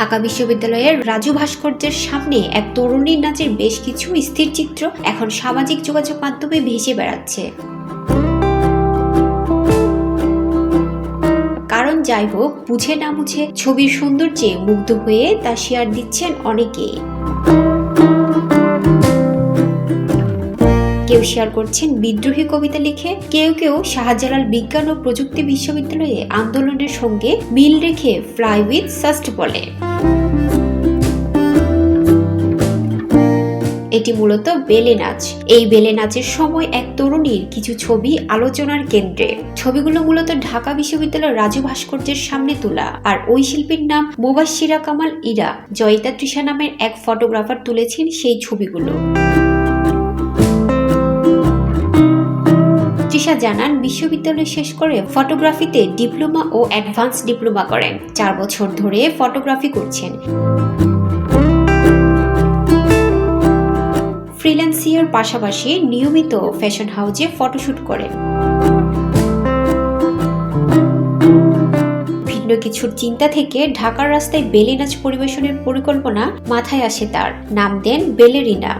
ঢাকা বিশ্ববিদ্যালয়ের রাজু ভাস্কর্যের সামনে এক তরুণীর নাচের বেশ কিছু স্থিরচিত্র এখন সামাজিক যোগাযোগ মাধ্যমে ভেসে বেড়াচ্ছে। কারণ যাই হোক, বুঝে না বুঝে ছবির সৌন্দর্যে মুগ্ধ হয়ে তা শেয়ার দিচ্ছেন অনেকেই। কেউ শেয়ার করছেন বিদ্রোহী কবিতা লিখে, কেউ কেউ শাহজালাল বিজ্ঞান ও প্রযুক্তি বিশ্ববিদ্যালয়ে আন্দোলনের সঙ্গে মিল রেখে ফ্লাই উইথ সাস্ট বলে। এটি মূলত বেলে নাচ। এই বেলে নাচের সময় এক তরুণীর কিছু ছবি আলোচনার কেন্দ্রে। ছবিগুলো মূলত ঢাকা বিশ্ববিদ্যালয়ের রাজু ভাস্কর্যের সামনে তোলা। আর ওই শিল্পীর নাম মুবাশশিরা কামাল ইরা। জয়িতা তৃষা নামের এক ফটোগ্রাফার তুলেছেন সেই ছবিগুলো। তৃষা জানান, বিশ্ববিদ্যালয় শেষ করে ফটোগ্রাফিতে ডিপ্লোমা ও অ্যাডভান্স ডিপ্লোমা করেন। 4 বছর ধরে ফটোগ্রাফি করছেন। ফ্রিল্যান্সিংয়ের পাশাপাশি নিয়মিত ফ্যাশন হাউজে ফটোশুট করেন। ভিন্ন কিছুর চিন্তা থেকে ঢাকার রাস্তায় বেলে নাচ পরিবেশনের পরিকল্পনা মাথায় আসে তার। নাম দেন বেলেরিনা।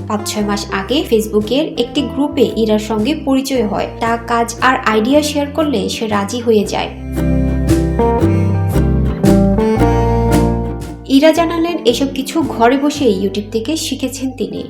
5-6 মাস আগে ফেসবুকের একটি গ্রুপে ইরার সঙ্গে পরিচয় হয়। তা কাজ আর আইডিয়া শেয়ার করলে সে রাজি হয়ে যায়। ইরা জানালেন, এসব কিছু ঘরে বসে ইউটিউব থেকে শিখেছেন তিনি।